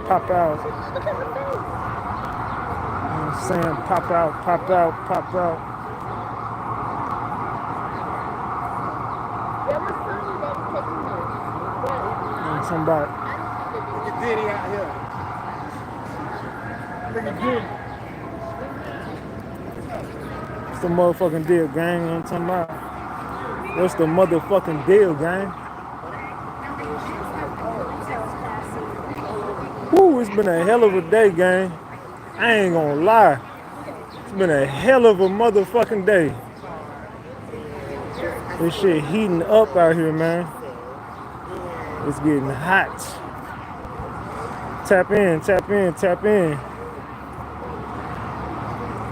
pop out. You know what I'm saying? Pop out, pop out, pop out. There was something that was taking me. And somebody. Look at Diddy out here. Look at Diddy. It's the motherfucking deal, gang. You know what I'm talking about? What's the motherfucking deal, gang? Woo, it's been a hell of a day, gang. I ain't gonna lie. It's been a hell of a motherfucking day. This shit heating up out here, man. It's getting hot. Tap in, tap in, tap in. You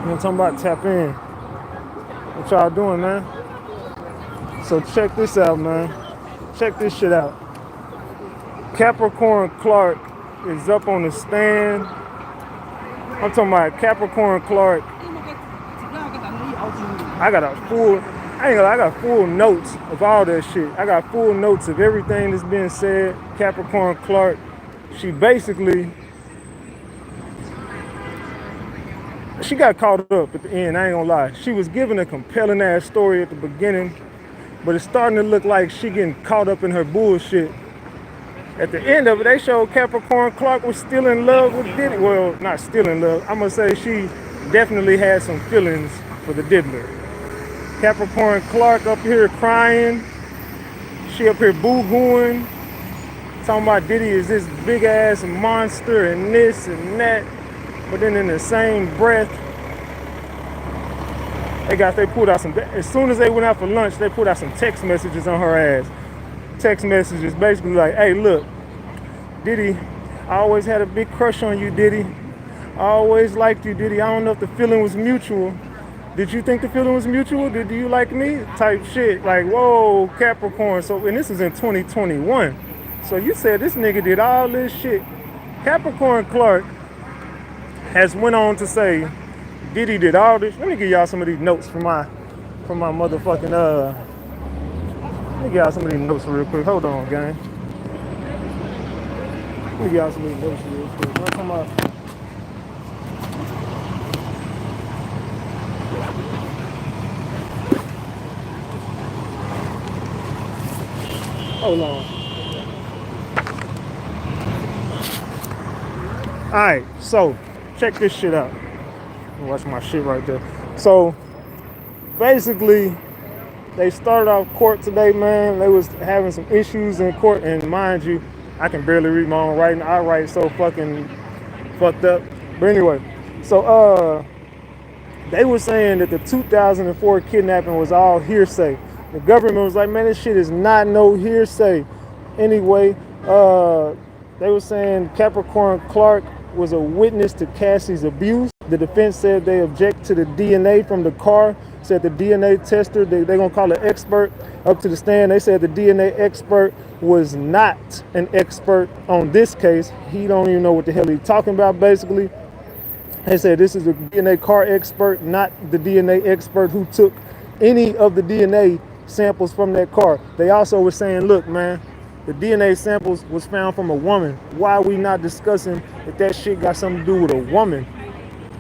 know what I'm talking about? Tap in. What y'all doing, man? So check this out, man. Check this shit out. Capricorn Clark is up on the stand. I'm talking about Capricorn Clark. I got full notes of all that shit. I got full notes of everything that's being said. Capricorn Clark, she basically, she got caught up at the end, I ain't gonna lie. She was giving a compelling ass story at the beginning, but it's starting to look like she getting caught up in her bullshit. At the end of it, they showed Capricorn Clark was still in love with Diddy. Well, not still in love. I'm gonna say she definitely had some feelings for the Diddler. Capricorn Clark up here crying. She up here boo-hooing. Talking about Diddy is this big ass monster and this and that. But then in the same breath, they pulled out some, as soon as they went out for lunch, they put out some text messages on her ass. Text messages basically like, hey, look, Diddy, I always had a big crush on you, Diddy. I always liked you, Diddy. I don't know if the feeling was mutual. Did you think the feeling was mutual? Did you like me? Type shit. Like, whoa, Capricorn. So, and this was in 2021. So you said this nigga did all this shit. Capricorn Clark has went on to say Diddy did all this. Let me give y'all some of these notes from my motherfucking let me give y'all some of these notes real quick. Hold on, gang. Let me give y'all some of these notes real quick. What come up? Hold on. Alright, so check this shit out. Watch my shit right there. So basically, they started off court today, man. They was having some issues in court, and mind you, I can barely read my own writing. I write so fucking fucked up. But anyway, so they were saying that the 2004 kidnapping was all hearsay. The government was like, man, this shit is not no hearsay. Anyway, they were saying Capricorn Clark was a witness to Cassie's abuse. The defense said they object to the DNA from the car. Said the DNA tester, they're gonna call an expert up to the stand. They said the DNA expert was not an expert on this case. He don't even know what the hell he's talking about, basically. They said this is a DNA car expert, not the DNA expert who took any of the DNA samples from that car. They also were saying, look, man, the DNA samples was found from a woman. Why are we not discussing if that shit got something to do with a woman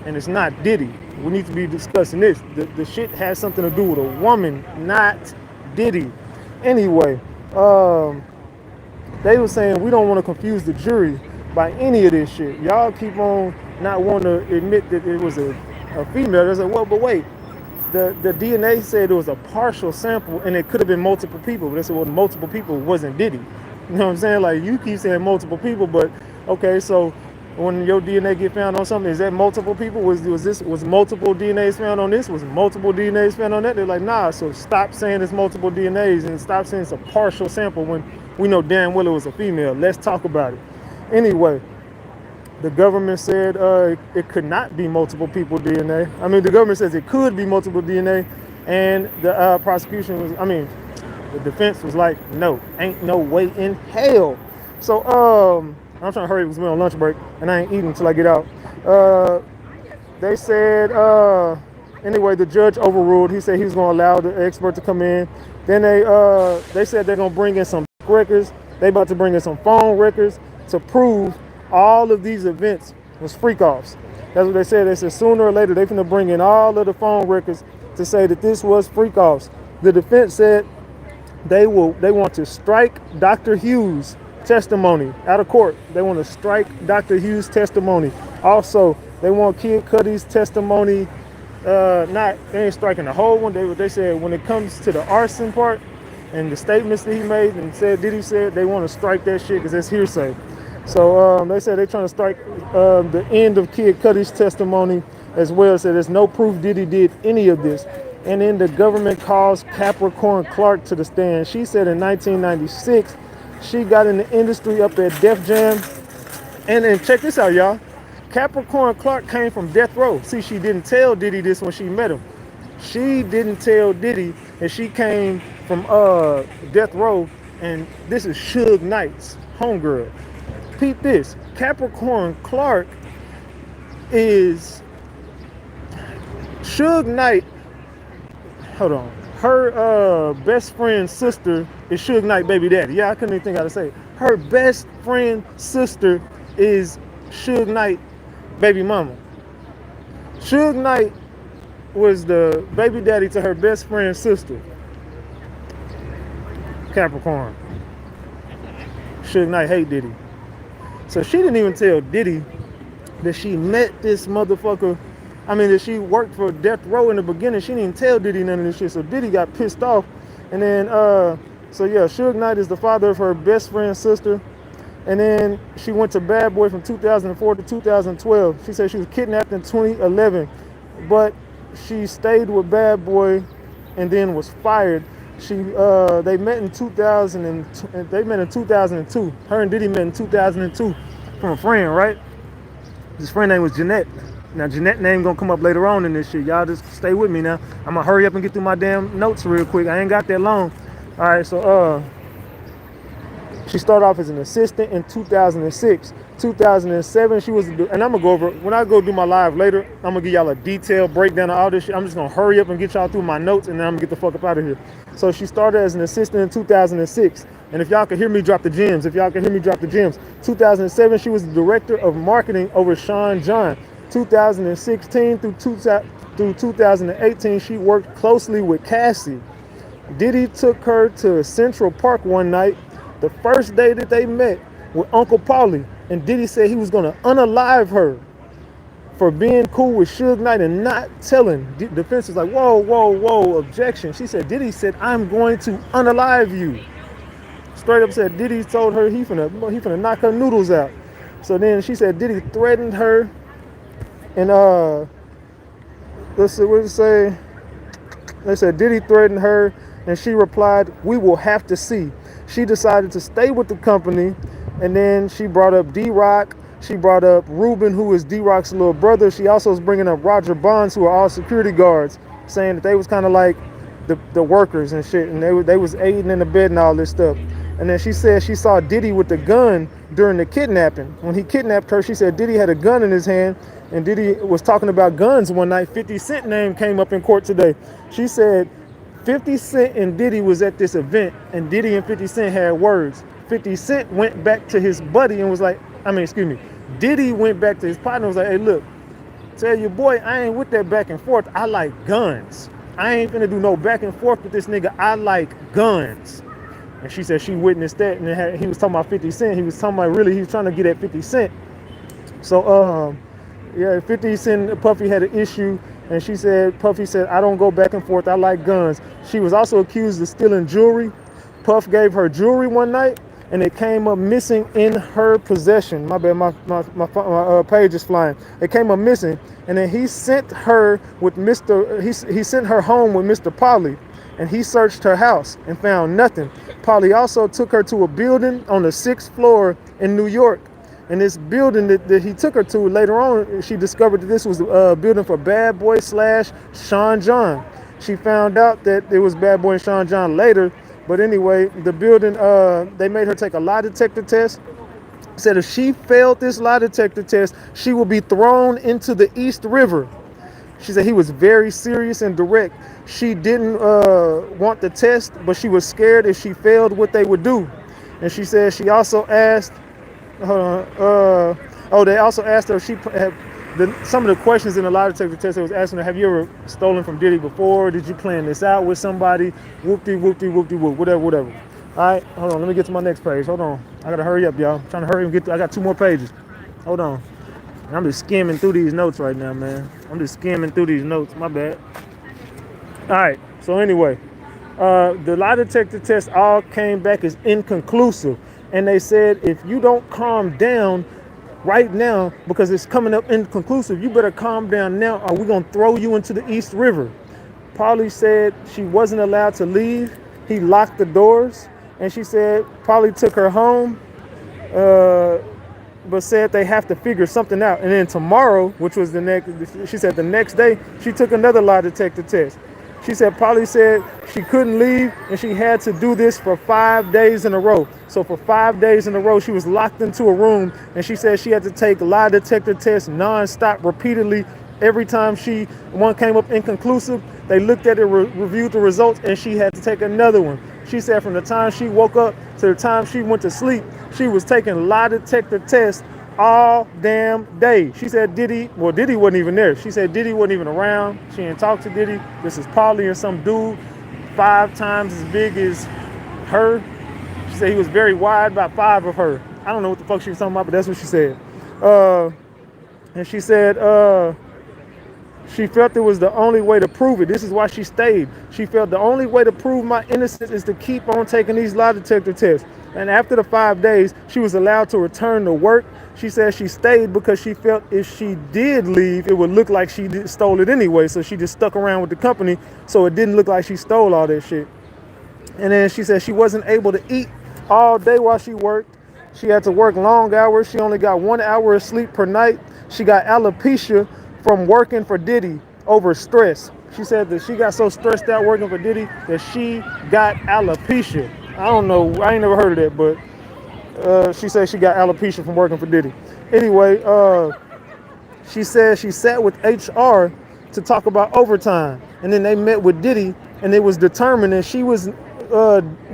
and it's not Diddy? We need to be discussing this. The shit has something to do with a woman, not Diddy. Anyway, they were saying we don't want to confuse the jury by any of this shit. Y'all keep on not wanting to admit that it was a female. They said, well, but wait. The DNA said it was a partial sample and it could have been multiple people. But they said, well, multiple people wasn't Diddy. You know what I'm saying? Like, you keep saying multiple people, but okay, so when your DNA get found on something, is that multiple people? Was multiple DNAs found on this? Was multiple DNAs found on that? They're like, nah, so stop saying it's multiple DNAs and stop saying it's a partial sample when we know damn well it was a female. Let's talk about it. Anyway, the government said it could not be multiple people DNA. I mean, the government says it could be multiple DNA, and the prosecution was, the defense was like, no, ain't no way in hell. So, I'm trying to hurry because we're on lunch break, and I ain't eating until I get out. They said, anyway, the judge overruled. He said he was going to allow the expert to come in. Then they said they're going to bring in some records. They about to bring in some phone records to prove all of these events was freak offs. That's what they said. They said sooner or later they're gonna bring in all of the phone records to say that this was freak offs. The defense said they want to strike Dr. Hughes' testimony out of court. They want to strike Dr. Hughes' testimony. Also, they want Kid Cudi's testimony. Not they ain't striking the whole one. They said when it comes to the arson part and the statements that he made and said Diddy said, they want to strike that shit because it's hearsay. So they said they're trying to strike the end of Kid Cudi's testimony as well. Said there's no proof Diddy did any of this. And then the government calls Capricorn Clark to the stand. She said in 1996, she got in the industry up at Def Jam. And then check this out, y'all. Capricorn Clark came from Death Row. See, she didn't tell Diddy this when she met him. She didn't tell Diddy that she came from Death Row, and this is Suge Knight's homegirl. Peep this. Capricorn Clark is Suge Knight. Hold on. Her best friend's sister is Suge Knight baby daddy. Yeah, I couldn't even think how to say it. Her best friend's sister is Suge Knight baby mama. Suge Knight was the baby daddy to her best friend's sister. Capricorn. Suge Knight hate Diddy. So she didn't even tell Diddy that she met this motherfucker. I mean, that she worked for Death Row in the beginning. She didn't even tell Diddy none of this shit. So Diddy got pissed off. And then, so yeah, Suge Knight is the father of her best friend's sister. And then she went to Bad Boy from 2004 to 2012. She said she was kidnapped in 2011, but she stayed with Bad Boy and then was fired. They met in 2000 and they met in 2002. Her and Diddy met in 2002 from a friend, right? His friend name was Jeanette. Now Jeanette name gonna come up later on in this shit. Y'all just stay with me now. I'm gonna hurry up and get through my damn notes real quick. I ain't got that long. All right, so she started off as an assistant in 2006. 2007, she was, and I'm gonna go over, when I go do my live later, I'm gonna give y'all a detailed breakdown of all this shit. I'm just gonna hurry up and get y'all through my notes, and then I'm gonna get the fuck up out of here. So she started as an assistant in 2006. And if y'all can hear me drop the gems, 2007, she was the director of marketing over Sean John. 2016 through 2018, she worked closely with Cassie. Diddy took her to Central Park one night, the first day that they met, with Uncle Paulie, and Diddy said he was gonna unalive her for being cool with Suge Knight and not telling. The defense was like, whoa, objection. She said, Diddy said, I'm going to unalive you. Straight up said, Diddy told her he finna knock her noodles out. So then she said Diddy threatened her, and let's see, what did it say? They said Diddy threatened her, and she replied, we will have to see. She decided to stay with the company, and then she brought up D-Rock. She brought up Ruben, who is D-Rock's little brother. She also was bringing up Roger Bonds, who are all security guards, saying that they was kind of like the workers and shit, and they was aiding in the bed and all this stuff. And then she said she saw Diddy with the gun during the kidnapping. When he kidnapped her, she said Diddy had a gun in his hand, and Diddy was talking about guns one night. 50 Cent name came up in court today. She said 50 Cent and Diddy was at this event, and Diddy and 50 Cent had words. 50 Cent went back to his buddy and was like, Diddy went back to his partner and was like, hey, look, tell your boy I ain't with that back and forth. I like guns. I ain't finna do no back and forth with this nigga. I like guns. And she said she witnessed that, and he was talking about 50 Cent. He was talking about he was trying to get at 50 Cent. So, yeah, 50 Cent and Puffy had an issue, and Puffy said, I don't go back and forth. I like guns. She was also accused of stealing jewelry. Puff gave her jewelry one night, and it came up missing in her possession. My bad, my page is flying. It came up missing, and then he sent her with he sent her home with Mr. Paulie, and he searched her house and found nothing. Paulie also took her to a building on the 6th floor in New York. And this building that he took her to, later on, she discovered that this was a building for Bad Boy / Sean John. She found out that it was Bad Boy and Sean John later. But anyway, the building, they made her take a lie detector test. Said if she failed this lie detector test, she will be thrown into the East River. She said he was very serious and direct. She didn't want the test, but she was scared if she failed what they would do. And she said she also asked hold on. Oh, they also asked her if she had some of the questions in the lie detector test. They was asking her, have you ever stolen from Diddy before? Did you plan this out with somebody? Whoop-de, whoop-de, whoop-de, whoop, whatever, whatever. All right, hold on. Let me get to my next page. Hold on. I gotta hurry up, y'all. I'm trying to hurry and get. I got 2 more pages. Hold on. I'm just skimming through these notes right now, man. I'm just skimming through these notes. My bad. All right. So anyway, the lie detector test all came back as inconclusive, and they said if you don't calm down right now because it's coming up inconclusive, you better calm down now, or we're gonna throw you into the East River. Polly said she wasn't allowed to leave. He locked the doors, and she said Polly took her home. But said they have to figure something out. And then tomorrow, which was the next, she said the next day, she took another lie detector test. She said Polly said she couldn't leave and she had to do this for 5 days in a row. So for 5 days in a row, she was locked into a room, and she said she had to take lie detector tests nonstop, repeatedly. Every time one came up inconclusive, they looked at it, reviewed the results, and she had to take another one. She said from the time she woke up to the time she went to sleep, she was taking lie detector tests all damn day. She said Diddy wasn't even there. She said Diddy wasn't even around. She didn't talk to Diddy. This is Polly and some dude 5 times as big as her. She said he was very wide, about 5 of her. I don't know what the fuck she was talking about, but that's what she said. And she said she felt it was the only way to prove it. This is why she stayed. She felt the only way to prove my innocence is to keep on taking these lie detector tests. And after the 5 days, she was allowed to return to work. She said she stayed because she felt if she did leave, it would look like she stole it anyway. So she just stuck around with the company so it didn't look like she stole all that shit. And then she said she wasn't able to eat all day while she worked. She had to work long hours. She only got 1 hour of sleep per night. She got alopecia from working for Diddy over stress. She said that she got so stressed out working for Diddy that she got alopecia. I don't know. I ain't never heard of that, but she said she got alopecia from working for Diddy. Anyway, she said she sat with HR to talk about overtime, and then they met with Diddy, and it was determined that she was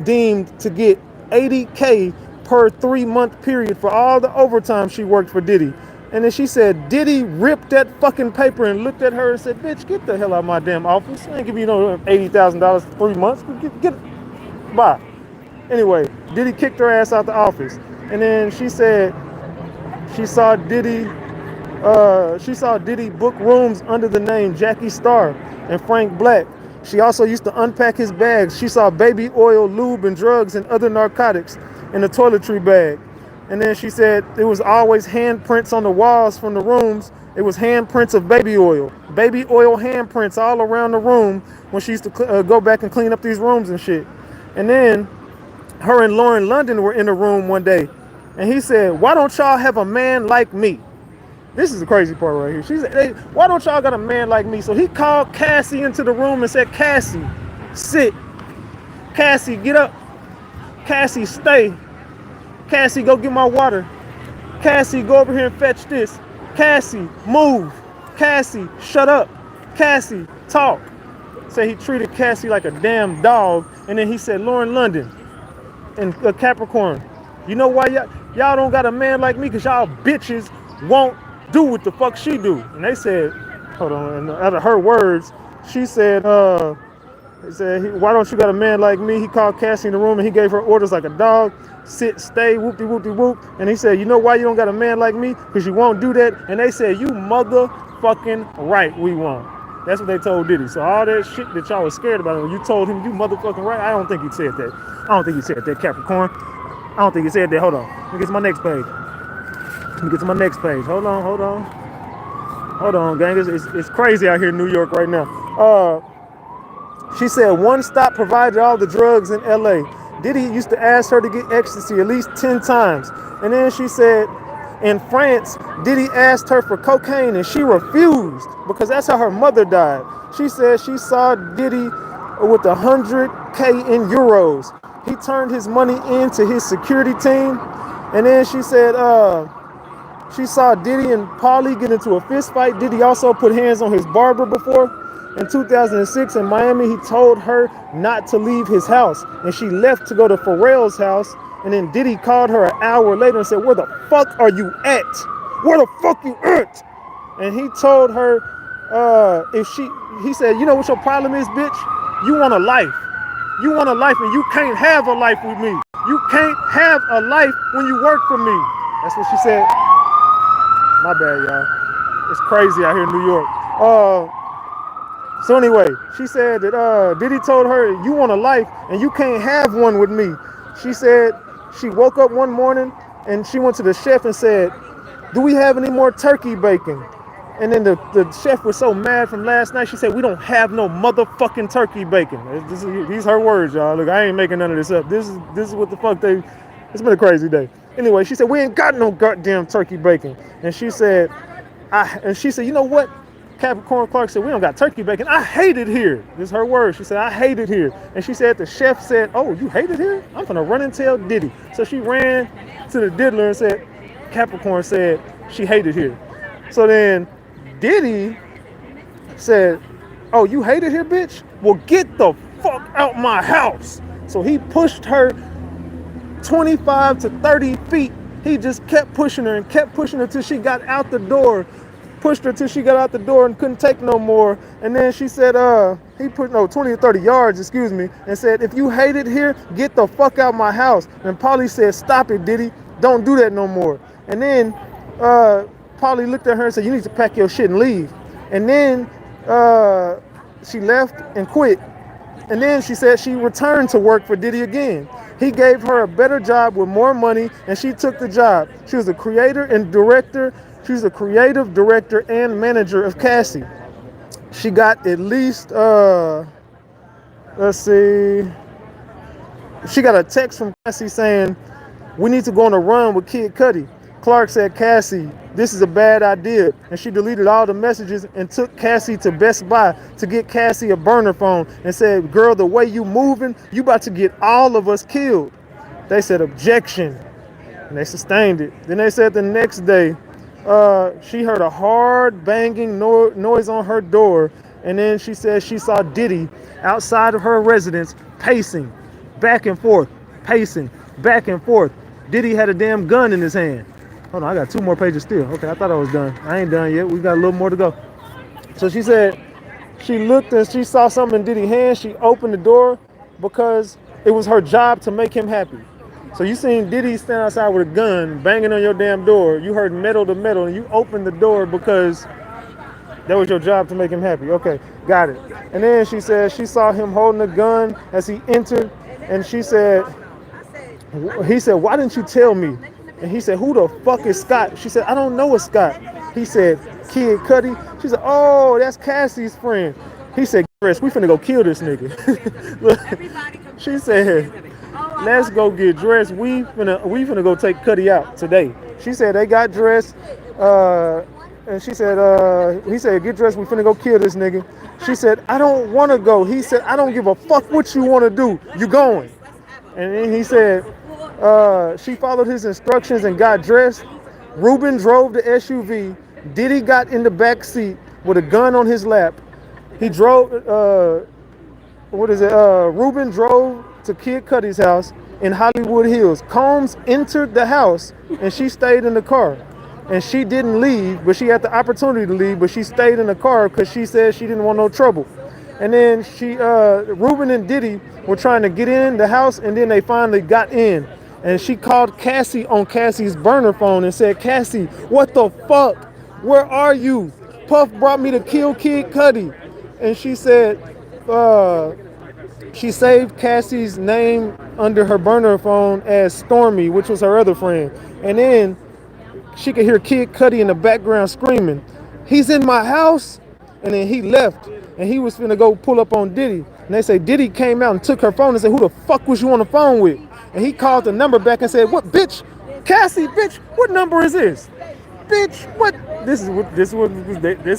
deemed to get $80K per 3-month period for all the overtime she worked for Diddy. And then she said Diddy ripped that fucking paper and looked at her and said, "Bitch, get the hell out of my damn office. I ain't give you no $80,000 for 3 months. Get bye." Anyway, Diddy kicked her ass out the office. And then she said she saw Diddy book rooms under the name Jackie Star and Frank Black. She also used to unpack his bags. She saw baby oil, lube, and drugs and other narcotics in a toiletry bag. And then she said there was always handprints on the walls from the rooms. It was handprints of baby oil handprints all around the room when she used to go back and clean up these rooms and shit. And then her and Lauren London were in a room one day, and he said, "Why don't y'all have a man like me?" This is the crazy part right here. She said, "Hey, why don't y'all got a man like me?" So he called Cassie into the room and said, "Cassie, sit. Cassie, get up. Cassie, stay. Cassie, go get my water. Cassie, go over here and fetch this. Cassie, move. Cassie, shut up. Cassie, talk." So he treated Cassie like a damn dog. And then he said, "Lauren London and Capricorn, you know why y'all don't got a man like me? Because y'all bitches won't do what the fuck she do." And they said, hold on, and out of her words, she said, "Why don't you got a man like me?" He called Cassie in the room and he gave her orders like a dog. Sit, stay, whoopty whoopty whoop. And he said, "You know why you don't got a man like me? Because you won't do that." And they said, "You motherfucking right, we won't." That's what they told Diddy. So all that shit that y'all was scared about, when you told him you motherfucking right, I don't think he said that. I don't think he said that, Capricorn. I don't think he said that. Hold on. Let me get to my next page. Hold on, gang. It's crazy out here in New York right now. She said one stop provided all the drugs in LA. Diddy used to ask her to get ecstasy at least 10 times. And then she said in France, Diddy asked her for cocaine and she refused because that's how her mother died. She said she saw Diddy with 100K in euros. He turned his money into his security team. And then she said she saw Diddy and Polly get into a fist fight. Diddy also put hands on his barber before. In 2006 in Miami, he told her not to leave his house, and she left to go to Pharrell's house And then Diddy called her an hour later and said, where the fuck are you at? Where the fuck you at? And he told her, he said, you know what your problem is, bitch? You want a life. You want a life and you can't have a life with me. You can't have a life when you work for me. That's what she said. My bad, y'all. It's crazy out here in New York. So anyway, she said that Diddy told her, you want a life and you can't have one with me. She said she woke up one morning and she went to the chef and said, do we have any more turkey bacon? And then the chef was so mad from last night, she said, we don't have no motherfucking turkey bacon. These her words, y'all. Look, I ain't making none of this up. This is what the fuck it's been a crazy day. Anyway, she said, we ain't got no goddamn turkey bacon. And she said, you know what? Capricorn Clark said, we don't got turkey bacon. I hate it here. This is her word. She said, I hate it here. And she said, the chef said, oh, you hate it here? I'm gonna run and tell Diddy. So she ran to the diddler and said, Capricorn said she hated here. So then Diddy said, oh, you hate it here, bitch? Well, get the fuck out my house. So he pushed her 25 to 30 feet. He just kept pushing her and kept pushing her till she got out the door. Pushed her till she got out the door and couldn't take no more. And then she said, 20 or 30 yards, excuse me, and said, if you hate it here, get the fuck out my house. And Polly said, stop it, Diddy. Don't do that no more. And then Polly looked at her and said, you need to pack your shit and leave. And then she left and quit. And then she said she returned to work for Diddy again. He gave her a better job with more money, and she took the job. She was a creator and director. She's a creative director and manager of Cassie. She got at least, let's see. She got a text from Cassie saying, we need to go on a run with Kid Cudi. Clark said, Cassie, this is a bad idea. And she deleted all the messages and took Cassie to Best Buy to get Cassie a burner phone and said, girl, the way you moving, you about to get all of us killed. They said, objection. And they sustained it. Then they said the next day, she heard a hard banging noise on her door. And then she said she saw Diddy outside of her residence pacing back and forth, pacing back and forth. Diddy had a damn gun in his hand. Hold on, I got 2 more pages still. Okay, I thought I was done. I ain't done yet. We got a little more to go. So she said she looked and she saw something in Diddy's hand. She opened the door because it was her job to make him happy. So you seen Diddy stand outside with a gun, banging on your damn door. You heard metal to metal, and you opened the door because that was your job to make him happy. Okay, got it. And then she said she saw him holding a gun as he entered, and he said, why didn't you tell me? And he said, who the fuck is Scott? She said, I don't know a Scott. He said, Kid Cudi. She said, oh, that's Cassie's friend. He said, Chris, we finna go kill this nigga. She said, let's go get dressed. We finna go take Cudi out today. She said they got dressed. And she said, he said, get dressed. We finna go kill this nigga. She said, I don't want to go. He said, I don't give a fuck what you want to do. You going. And then he said, she followed his instructions and got dressed. Ruben drove the SUV. Diddy got in the back seat with a gun on his lap. He drove, Ruben drove to Kid Cudi's house in Hollywood Hills. Combs entered the house and she stayed in the car. And she didn't leave, but she had the opportunity to leave, but she stayed in the car because she said she didn't want no trouble. And then Ruben and Diddy were trying to get in the house, and then they finally got in. And she called Cassie on Cassie's burner phone and said, Cassie, what the fuck? Where are you? Puff brought me to kill Kid Cudi. And she said, she saved Cassie's name under her burner phone as Stormy, which was her other friend. And then she could hear Kid Cudi in the background screaming, he's in my house. And then he left, and he was finna go pull up on Diddy. And they say Diddy came out and took her phone and said, who the fuck was you on the phone with? And he called the number back and said, what, bitch? Cassie, bitch, what number is this? Bitch, what? This is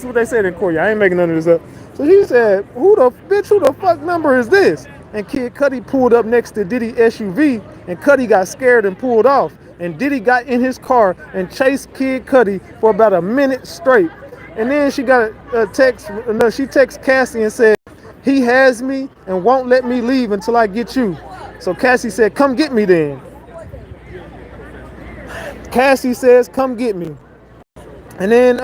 what they said in court. I ain't making none of this up. So he said, who the fuck number is this? And Kid Cudi pulled up next to Diddy SUV, and Cudi got scared and pulled off. And Diddy got in his car and chased Kid Cudi for about a minute straight. And then she got a text, she texted Cassie and said, he has me and won't let me leave until I get you. So Cassie said, come get me then. Cassie says, "Come get me." And then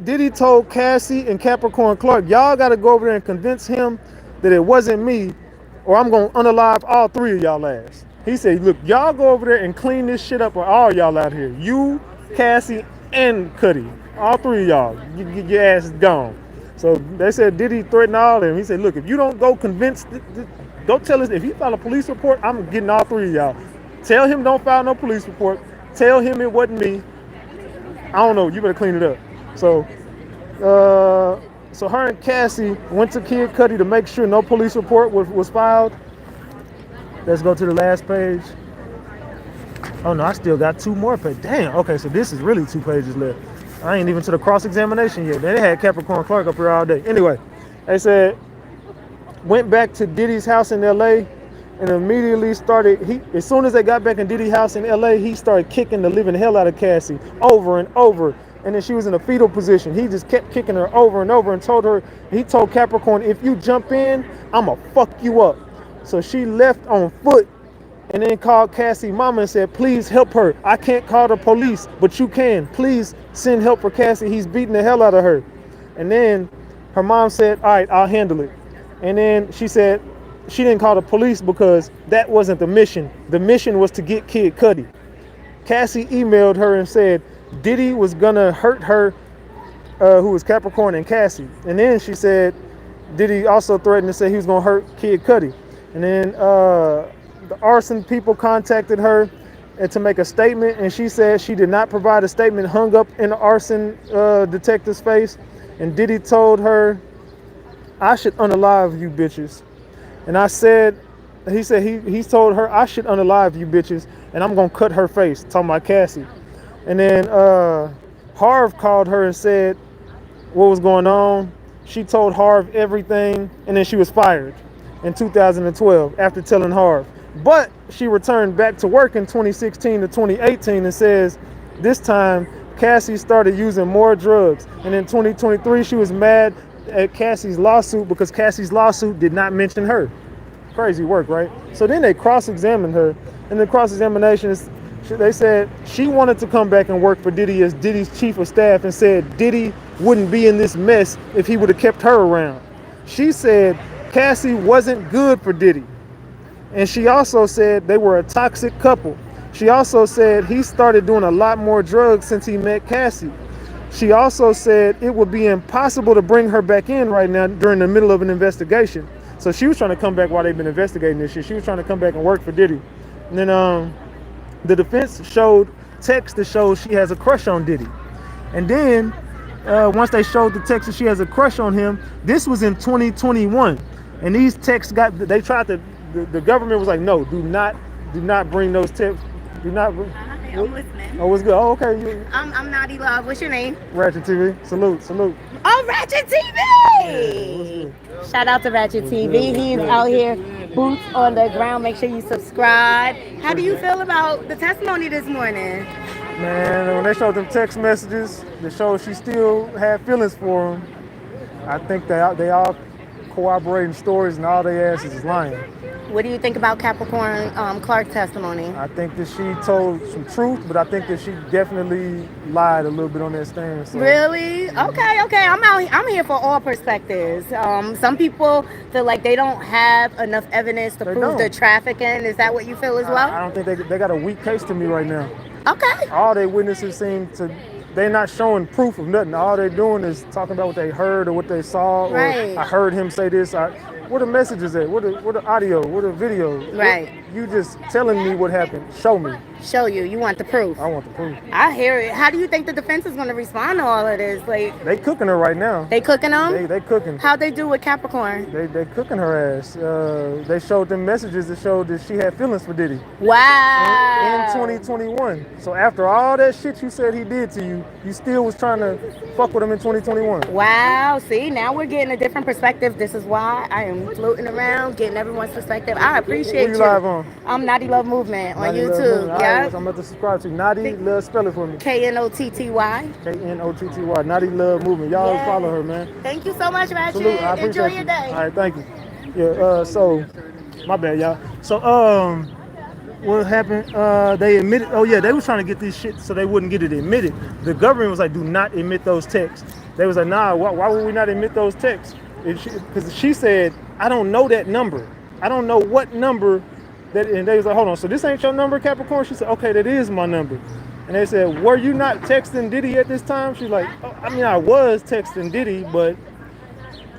Diddy told Cassie and Capricorn Clark, "Y'all got to go over there and convince him that it wasn't me, or I'm gonna unalive all three of y'all ass." He said, "Look, y'all go over there and clean this shit up, or all y'all out here, you, Cassie, and Cudi, all three of y'all, your ass is gone." So they said Diddy threatened all of them. He said, "Look, if you don't go convince, don't tell us. If he file a police report, I'm getting all three of y'all. Tell him don't file no police report. Tell him it wasn't me. I don't know. You better clean it up." So, so her and Cassie went to Kid Cudi to make sure no police report was filed. Let's go to the last page. Oh no, I still got two more pages. Damn. Okay, so this is really 2 pages left. I ain't even to the cross-examination yet. They had Capricorn Clark up here all day. Anyway, they said went back to Diddy's house in L.A. and immediately started. As soon as they got back in Diddy's house in L.A., he started kicking the living hell out of Cassie over and over. And then she was in a fetal position. He just kept kicking her over and over and he told Capricorn, "If you jump in, I'ma fuck you up." So she left on foot and then called Cassie mama and said, "Please help her. I can't call the police, but you can. Please send help for Cassie. He's beating the hell out of her." And then her mom said, "All right, I'll handle it." And then she said she didn't call the police because that wasn't the mission. The mission was to get Kid Cudi. Cassie emailed her and said Diddy was gonna hurt her, who was Capricorn and Cassie. And then she said Diddy also threatened to say he was gonna hurt Kid Cudi. And then the arson people contacted her and to make a statement, and she said she did not provide a statement, hung up in the arson detective's face. And Diddy told her, "I should unalive you bitches." And he said he told her, "I should unalive you bitches, and I'm gonna cut her face," talking about Cassie. And then Harv called her and said what was going on. She told Harv everything, and then she was fired in 2012 after telling Harv. But she returned back to work in 2016 to 2018 and says this time Cassie started using more drugs. And in 2023, she was mad at Cassie's lawsuit because Cassie's lawsuit did not mention her. Crazy work, right? So then they cross-examined her. And the cross-examination they said she wanted to come back and work for Diddy as Diddy's chief of staff and said Diddy wouldn't be in this mess if he would have kept her around. She said Cassie wasn't good for Diddy. And she also said they were a toxic couple. She also said he started doing a lot more drugs since he met Cassie. She also said it would be impossible to bring her back in right now during the middle of an investigation. So she was trying to come back while they've been investigating this shit. She was trying to come back and work for Diddy. And then the defense showed text that shows she has a crush on Diddy. And then once they showed the text that she has a crush on him, this was in 2021. And these texts the government was like, "No, do not bring those texts. Do not." I'm listening. Oh, what's good? Oh, okay. I'm Naughty Love. What's your name? RatchetTV. Salute. Oh, Ratchet TV! Shout out to Ratchet TV. He's out here, boots on the ground. Make sure you subscribe. How do you feel about the testimony this morning? Man, when they showed them text messages that showed she still had feelings for him, I think they all corroborating stories and all their asses is lying. What do you think about Capricorn Clark's testimony? I think that she told some truth, but I think that she definitely lied a little bit on that stand. So. Really? Okay. I'm here for all perspectives. Some people feel like they don't have enough evidence to prove the trafficking. Is that what you feel as well? I don't think they got a weak case to me right now. Okay. All their witnesses they're not showing proof of nothing. All they're doing is talking about what they heard or what they saw. Right. Or I heard him say this. Where the messages at? Where the audio? Where the video? Right. You just telling me what happened. Show me. Show you. You want the proof. I want the proof. I hear it. How do you think the defense is going to respond to all of this? Like, they cooking her right now. They cooking them? They cooking. How'd they do with Capricorn? They cooking her ass. They showed them messages that showed that she had feelings for Diddy. Wow. In 2021. So after all that shit you said he did to you, you still was trying to fuck with him in 2021. Wow. See, now we're getting a different perspective. This is why I am floating around, getting everyone's perspective. I appreciate you. Who you live on? I'm Naughty Love Movement on Naughty YouTube. Yeah. Right, I'm about to subscribe to Naughty Love. Spell it for me. Knotty. Knotty. Naughty Love Movement. Y'all follow her, man. Thank you so much, Ratchet. Salute. I appreciate Enjoy you. your day. All right, thank you. Yeah. So, my bad, y'all. So, what happened? They admitted. Oh yeah, they was trying to get this shit so they wouldn't get it admitted. The government was like, do not admit those texts. They was like, nah, why would we not admit those texts? Because she said, I don't know that number. I don't know what number that. And they was like, hold on, so this ain't your number, Capricorn? She said, okay, that is my number. And they said, were you not texting Diddy at this time? She's like, oh, I mean, I was texting Diddy, but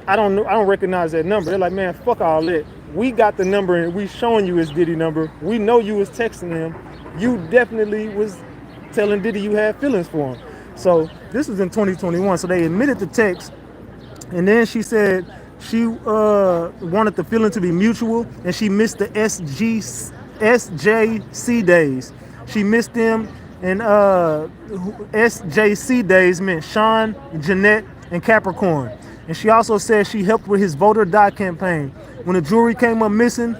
I don't know. I don't recognize that number. They're like, man, fuck all that. We got the number and we showing you his Diddy number. We know you was texting him. You definitely was telling Diddy you had feelings for him. So this was in 2021. So they admitted the text, and then she said she wanted the feeling to be mutual, and she missed the SJC days. She missed them, and SJC days meant Sean, Jeanette, and Capricorn. And she also said she helped with his voter die campaign. When the jewelry came up missing,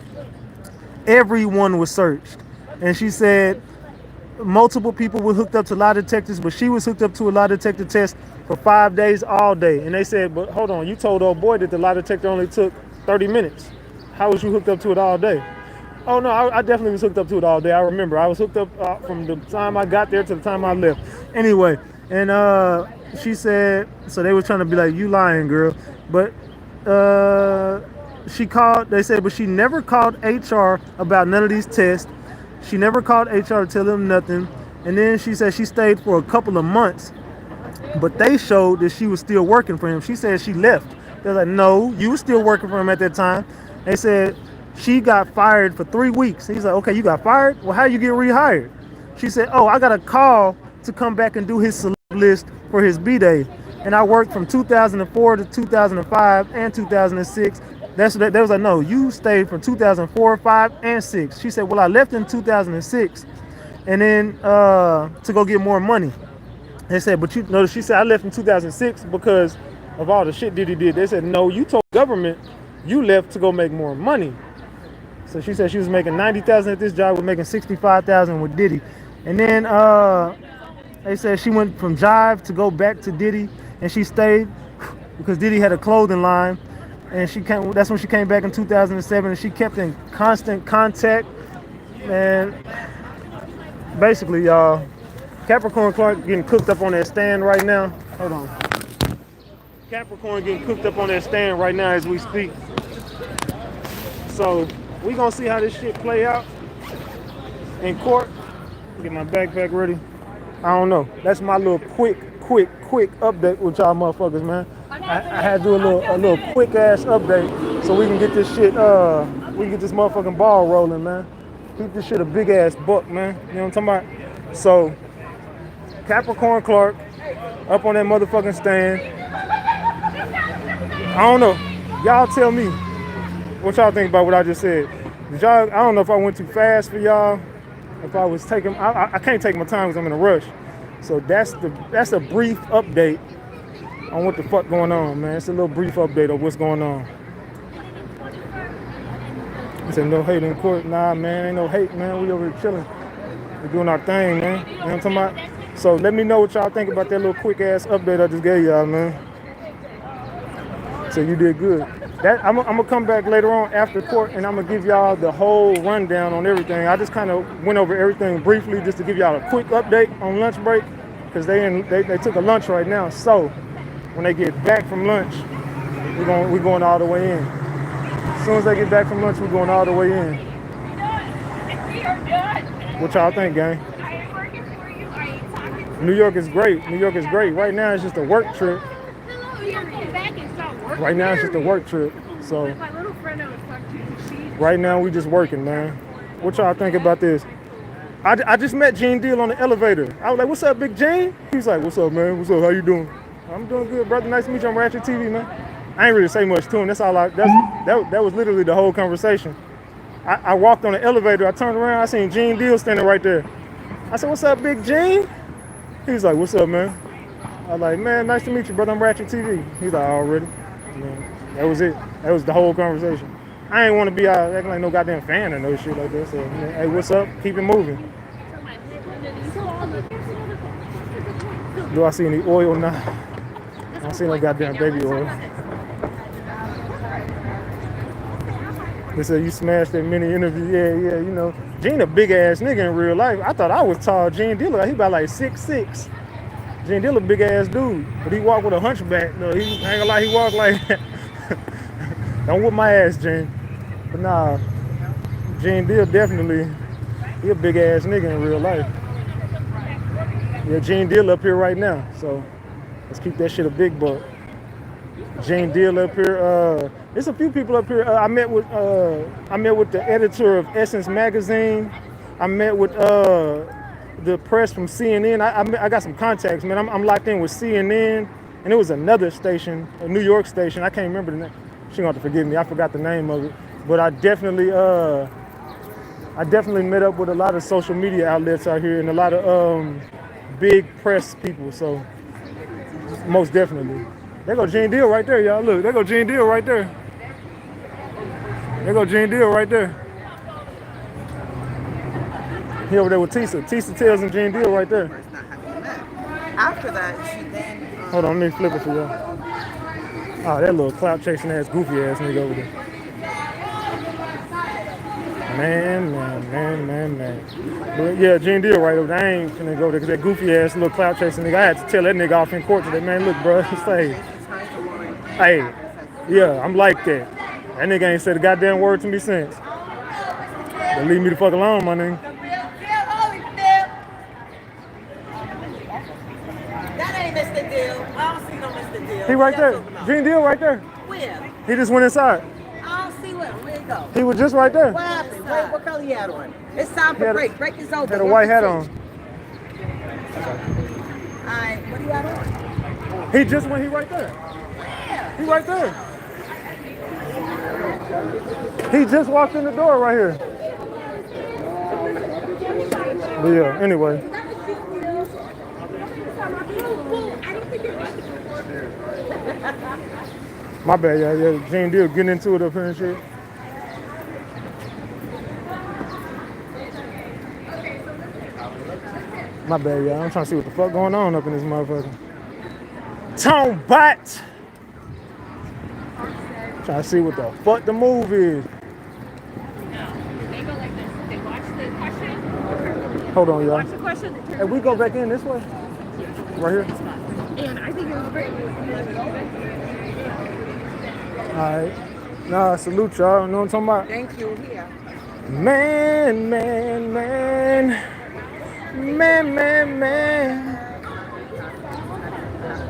everyone was searched. And she said multiple people were hooked up to lie detectors, but she was hooked up to a lie detector test for 5 days all day. And they said, but hold on, you told old boy that the lie detector only took 30 minutes. How was you hooked up to it all day? Oh no, I definitely was hooked up to it all day. I remember. I was hooked up from the time I got there to the time I left. Anyway, and she said, so they were trying to be like, you lying, girl. But she called, they said, but she never called HR about none of these tests. She never called HR to tell them nothing. And then she said she stayed for a couple of months, but they showed that she was still working for him. She said she left. They're like, no, you were still working for him at that time. They said she got fired for 3 weeks. He's like, okay, you got fired? Well, how you get rehired? She said, oh, I got a call to come back and do his celeb list for his B-Day. And I worked from 2004 to 2005 and 2006. That's what they was like, no, you stayed from 2004, 5, and 6. She said, well, I left in 2006 and then to go get more money. They said, but you know, she said, I left in 2006 because of all the shit Diddy did. They said, no, you told government you left to go make more money. So she said she was making $90,000 at this job, was making $65,000 with Diddy. And then they said she went from Jive to go back to Diddy, and she stayed because Diddy had a clothing line. And that's when she came back in 2007, and she kept in constant contact. And basically, y'all, Capricorn Clark getting cooked up on that stand right now. Hold on. Capricorn getting cooked up on that stand right now as we speak. So we gonna see how this shit play out in court. Get my backpack ready. I don't know. That's my little quick update with y'all motherfuckers, man. I had to do a little quick ass update so we can get this shit, we can get this motherfucking ball rolling, man. Keep this shit a big ass buck, man. You know what I'm talking about? So, Capricorn Clark up on that motherfucking stand. I don't know. Y'all tell me what y'all think about what I just said. Did y'all? I don't know if I went too fast for y'all. If I was taking, I can't take my time because I'm in a rush. So that's a brief update on what the fuck going on, man. It's a little brief update of what's going on. I said no hate in court. Nah, man, ain't no hate, man. We over here chilling. We're doing our thing, man. You know what I'm talking about? So let me know what y'all think about that little quick ass update I just gave y'all, man. So you did good. I'm gonna come back later on after court, and I'm gonna give y'all the whole rundown on everything. I just kind of went over everything briefly just to give y'all a quick update on lunch break, because they took a lunch right now. So when they get back from lunch, we're going all the way in. As soon as they get back from lunch, we're going all the way in. What y'all think, gang? New York is great. New York is great. Right now it's just a work trip. Right now it's just a work trip. So right now we just working, man. What y'all think about this? I just met Gene Deal on the elevator. I was like, what's up, Big Gene? He's like, what's up, man? What's up? How you doing? I'm doing good, brother. Nice to meet you on RatchetTV, man. I ain't really say much to him. That's all that was literally the whole conversation. I walked on the elevator. I turned around. I seen Gene Deal standing right there. I said, what's up, Big Gene? He's like, what's up, man? I was like, man, nice to meet you, brother. I'm RatchetTV. He's like, already. Man, that was it. That was the whole conversation. I ain't want to be out acting like no goddamn fan or no shit like that. So, man, hey, what's up? Keep it moving. Do I see any oil now? I don't see no goddamn baby oil. They said you smashed that mini interview. Yeah, you know. Gene a big ass nigga in real life. I thought I was tall. Gene Dilla, he about like 6'6". Gene Dilla big ass dude, but he walk with a hunchback. No, he ain't gonna lie, he walk like don't whip my ass, Gene. But nah, Gene Dill definitely, he a big ass nigga in real life. Yeah, Gene Dill up here right now, so let's keep that shit a big buck. Gene Dill up here. There's a few people up here. I met with the editor of Essence magazine. I met with the press from CNN. I got some contacts, man. I'm locked in with CNN, and it was another station, a New York station. I can't remember the name. She gonna have to forgive me. I forgot the name of it. But I definitely met up with a lot of social media outlets out here and a lot of big press people. So most definitely. There go Gene Deal right there, y'all. Look, there go Gene Deal right there. There go Gene Deal right there. He over there with Tisa. Tisa tells him Gene Deal right there. After that, she then. Hold on, let me flip it for y'all. Oh, that little clout chasing ass, goofy ass nigga over there. Man. But yeah, Gene Deal right over there. I ain't finna go there because that goofy ass little clout chasing nigga. I had to tell that nigga off in court today, man. Look, bro, hey, yeah, I'm like that. That nigga ain't said a goddamn word to me since. But leave me the fuck alone, my nigga. That ain't Mr. Deal. I don't see no Mr. Deal. He right there. Gene Deal right there. Where? He just went inside. I don't see where. Where'd he go? He was just right there. What happened? What color he had on? It's time for break. Break is over. Had a white hat on. Alright, what do you got on? He just went, he right there. Where? He right there. He just walked in the door right here. But yeah, anyway. My bad, yeah. Gene Deal getting into it up here and shit. My bad, y'all. I'm trying to see what the fuck going on up in this motherfucker. Tone Bot! Trying to see what the fuck the move is. They go like this. They watch the question. Hold on, y'all. Watch the question. Hey, we go back in this way? Right here? And I think it was great. Alright. Nah, salute y'all. You know what I'm talking about? Thank you. Here. Man.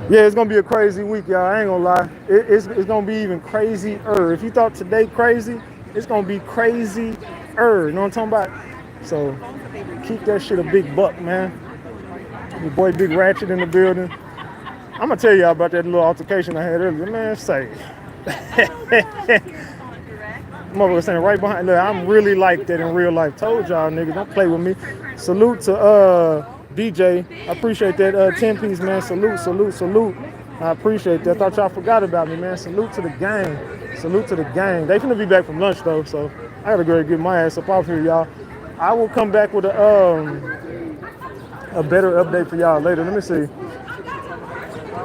Yeah, it's gonna be a crazy week, y'all. I ain't gonna lie. It's gonna be even crazier. If you thought today crazy, it's gonna be crazier. You know what I'm talking about? So keep that shit a big buck, man. Your boy Big Ratchet in the building. I'm gonna tell y'all about that little altercation I had earlier. Man, say. Mother was saying right behind. Look, I'm really like that in real life. Told y'all niggas, don't play with me. Salute to DJ. I appreciate that 10-piece, man. Salute. I appreciate that. Thought y'all forgot about me, man. Salute to the gang. They finna be back from lunch though, so I gotta go get my ass up off here, y'all. I will come back with a better update for y'all later. Let me see.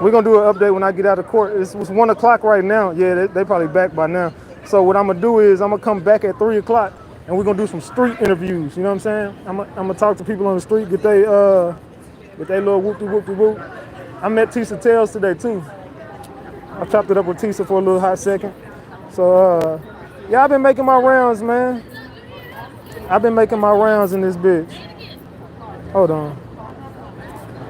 We're gonna do an update when I get out of court. It's 1 o'clock right now. Yeah, they probably back by now. So what I'm gonna do is I'm gonna come back at 3 o'clock and we're gonna do some street interviews. You know what I'm saying? I'm gonna talk to people on the street, get they little whoop-de-whoop-de-whoop. I met Tisa Tales today too. I chopped it up with Tisa for a little hot second. So yeah, I've been making my rounds, man. I've been making my rounds in this bitch. Hold on.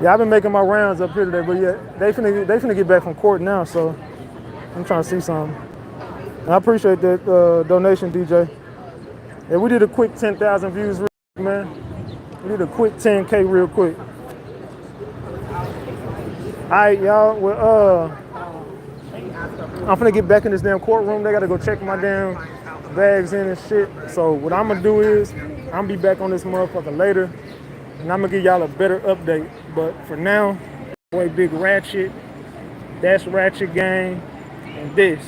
Yeah, I've been making my rounds up here today, but yeah, they finna get back from court now, so I'm trying to see something. And I appreciate that donation, DJ. Yeah, we did a quick 10,000 views, real quick, man. We did a quick 10K real quick. All right, y'all. Well, I'm finna get back in this damn courtroom. They gotta go check my damn bags in and shit. So what I'm gonna do is I'm gonna be back on this motherfucker later, and I'm gonna give y'all a better update. But for now, boy, Big Ratchet. That's Ratchet Gang, and this.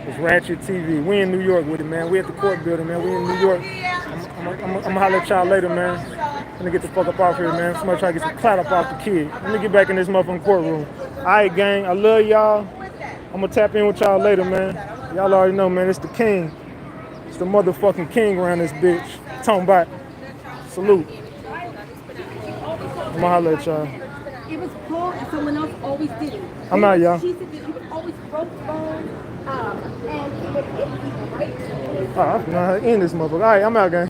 It's RatchetTV. We in New York with it, man. We at the court building, man. We in New York. I'm gonna holler at y'all later, man. I'm gonna get the fuck up off here, man. Somebody try to get some clout up off the kid. Let me get back in this motherfucking courtroom. All right, gang. I love y'all. I'm gonna tap in with y'all later, man. Y'all already know, man. It's the king. It's the motherfucking king around this bitch. Talking about salute. I'ma holla at y'all. It was Paul and someone else always did it. I'm out, y'all. She said that he would always broke bones, and he would hit people, right? Oh, I know how to end this motherfucker. All right, I'm out, gang.